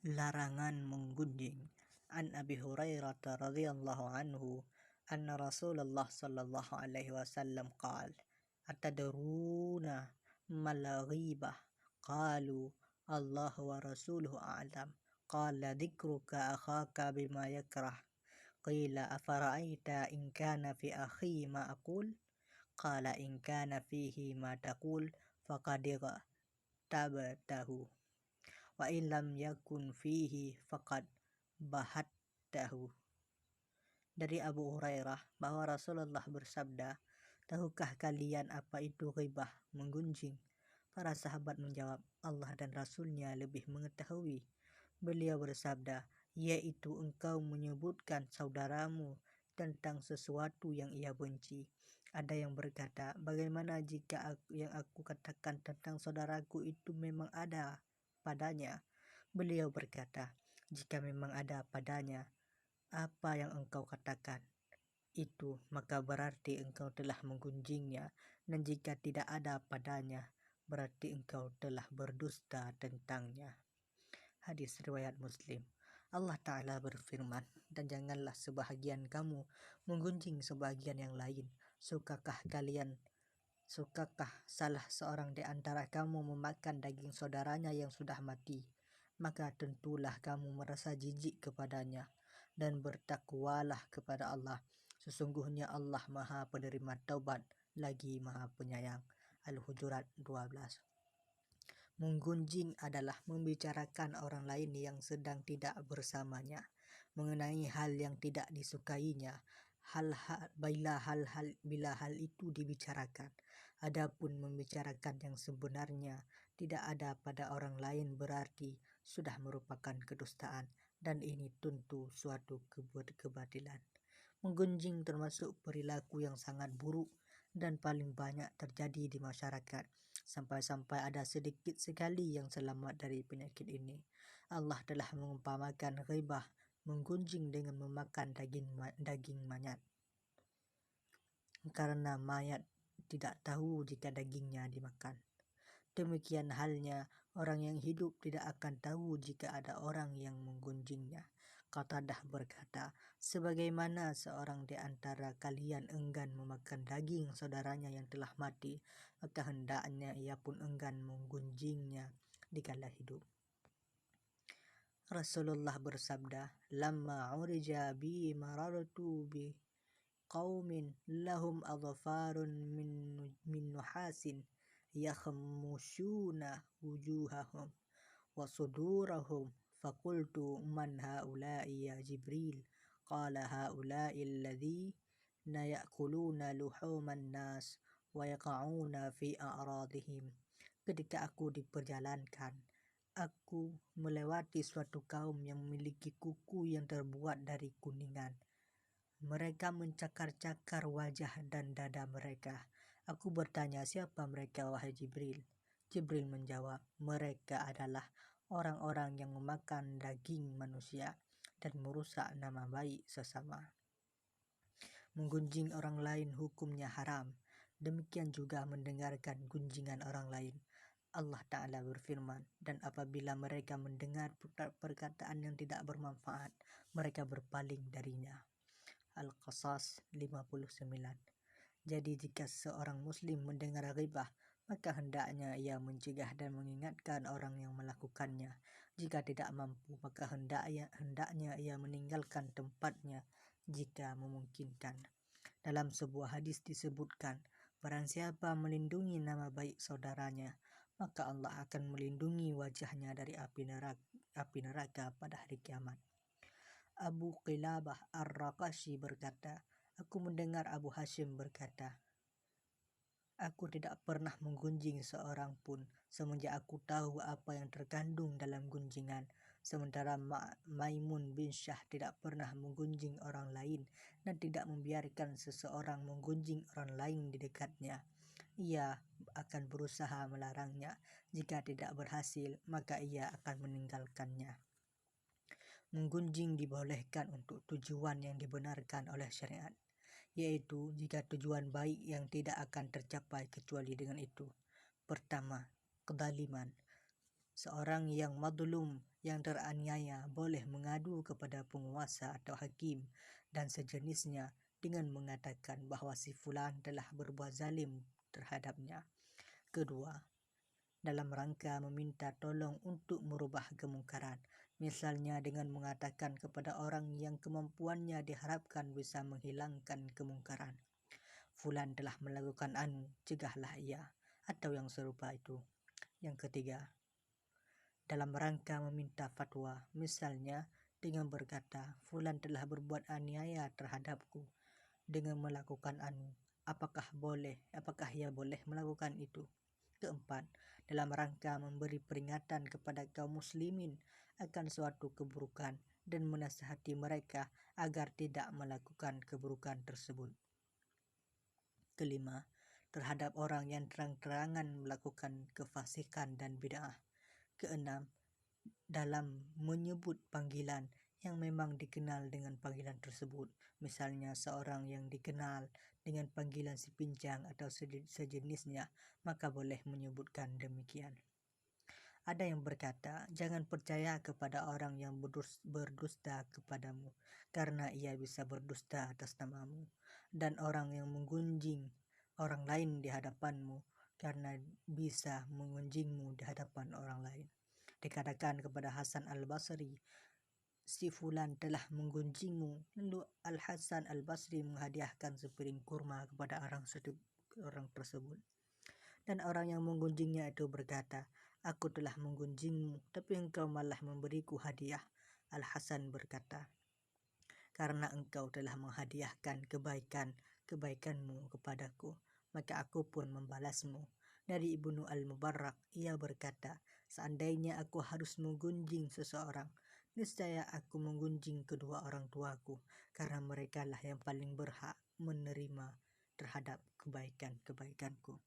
Larangan menggunjing. An Abi Hurairah radhiyallahu anhu anna Rasulullah sallallahu alaihi wasallam qala atadruna mal ghibah qalu Allah wa rasuluhu a'lam qala dzikruka akhaka bima yakrah qila afara'aita in kana fi akhi ma aqul qala in kana fihi ma taqul faqad tabtahu wa illam yakun fihi faqad bahattahu. Dari Abu Hurairah bahwa Rasulullah bersabda, tahukah kalian apa itu ghibah, menggunjing? Para sahabat menjawab, Allah dan Rasulnya lebih mengetahui. Beliau bersabda, yaitu engkau menyebutkan saudaramu tentang sesuatu yang ia benci. Ada yang berkata, bagaimana jika yang aku katakan tentang saudaraku itu memang ada padanya? Beliau berkata, jika memang ada padanya apa yang engkau katakan itu, maka berarti engkau telah menggunjingnya, dan jika tidak ada padanya berarti engkau telah berdusta tentangnya. Hadis riwayat Muslim. Allah Ta'ala berfirman, dan janganlah sebahagian kamu menggunjing sebahagian yang lain. Sukakah salah seorang di antara kamu memakan daging saudaranya yang sudah mati? Maka tentulah kamu merasa jijik kepadanya, dan bertakwalah kepada Allah. Sesungguhnya Allah Maha Penerima Taubat lagi Maha Penyayang. Al-Hujurat 12. Menggunjing adalah membicarakan orang lain yang sedang tidak bersamanya mengenai hal yang tidak disukainya, bila hal itu dibicarakan. Adapun membicarakan yang sebenarnya tidak ada pada orang lain berarti sudah merupakan kedustaan, dan ini tentu suatu kebatilan. Menggunjing termasuk perilaku yang sangat buruk dan paling banyak terjadi di masyarakat, sampai-sampai ada sedikit sekali yang selamat dari penyakit ini. Allah telah mengumpamakan ghibah, menggunjing, dengan memakan daging mayat, karena mayat tidak tahu jika dagingnya dimakan. Demikian halnya orang yang hidup tidak akan tahu jika ada orang yang menggunjingnya. Qatadah berkata, sebagaimana seorang di antara kalian enggan memakan daging saudaranya yang telah mati, maka hendaknya ia pun enggan menggunjingnya dikala hidup. Rasulullah bersabda, lamma urija bi marartu bi qaumin lahum adfarun min nuhasin yakhmushuna wujuhahum wa sudurahum faqultu man haula'i ya Jibril qala haula'i alladhina ya'kuluna luhuman nas wa yaqa'una fi a'radihim. Ketika aku diperjalankan, aku melewati suatu kaum yang memiliki kuku yang terbuat dari kuningan. Mereka mencakar-cakar wajah dan dada mereka. Aku bertanya, siapa mereka wahai Jibril? Jibril menjawab, mereka adalah orang-orang yang memakan daging manusia dan merusak nama baik sesama. Menggunjing orang lain hukumnya haram. Demikian juga mendengarkan gunjingan orang lain. Allah Ta'ala berfirman, dan apabila mereka mendengar perkataan yang tidak bermanfaat, mereka berpaling darinya. Al-Qasas 59. Jadi jika seorang muslim mendengar ghibah, maka hendaknya ia mencegah dan mengingatkan orang yang melakukannya. Jika tidak mampu, maka hendaknya ia meninggalkan tempatnya jika memungkinkan. Dalam sebuah hadis disebutkan, barang siapa melindungi nama baik saudaranya, maka Allah akan melindungi wajahnya dari api neraka pada hari kiamat. Abu Qilabah Ar-Raqashi berkata, aku mendengar Abu Hashim berkata, aku tidak pernah menggunjing seorang pun semenjak aku tahu apa yang terkandung dalam gunjingan. Sementara Maimun bin Syah tidak pernah menggunjing orang lain dan tidak membiarkan seseorang menggunjing orang lain di dekatnya. Ia akan berusaha melarangnya. Jika tidak berhasil, maka ia akan meninggalkannya. Menggunjing dibolehkan untuk tujuan yang dibenarkan oleh syariat, yaitu jika tujuan baik yang tidak akan tercapai kecuali dengan itu. Pertama, kezaliman. Seorang yang madlum yang teraniaya boleh mengadu kepada penguasa atau hakim dan sejenisnya dengan mengatakan bahwa si fulan telah berbuat zalim terhadapnya. Kedua, dalam rangka meminta tolong untuk merubah kemungkaran, misalnya dengan mengatakan kepada orang yang kemampuannya diharapkan bisa menghilangkan kemungkaran, fulan telah melakukan anu, cegahlah ia, atau yang serupa itu. Yang ketiga, dalam rangka meminta fatwa, misalnya dengan berkata, fulan telah berbuat aniaya terhadapku dengan melakukan anu, apakah ia boleh melakukan itu. Keempat, dalam rangka memberi peringatan kepada kaum muslimin akan suatu keburukan dan menasihati mereka agar tidak melakukan keburukan tersebut. Kelima, terhadap orang yang terang-terangan melakukan kefasikan dan bid'ah. Keenam, dalam menyebut panggilan yang memang dikenal dengan panggilan tersebut, misalnya seorang yang dikenal dengan panggilan si pincang atau sejenisnya, maka boleh menyebutkan demikian. Ada yang berkata, jangan percaya kepada orang yang berdusta kepadamu, karena ia bisa berdusta atas namamu, dan orang yang menggunjing orang lain di hadapanmu, karena bisa menggunjingmu di hadapan orang lain. Dikatakan kepada Hasan al-Basri, si fulan telah menggunjingmu. Lalu Al-Hasan al-Basri menghadiahkan sepiring kurma kepada orang tersebut. Dan orang yang menggunjingnya itu berkata, aku telah menggunjingmu, tapi engkau malah memberiku hadiah. Al-Hasan berkata, karena engkau telah menghadiahkan kebaikanmu kepadaku, maka aku pun membalasmu. Dari Ibnu Al-Mubarrak, ia berkata, seandainya aku harus menggunjing seseorang, niscaya aku menggunjing kedua orang tuaku, karena mereka lah yang paling berhak menerima terhadap kebaikan-kebaikanku.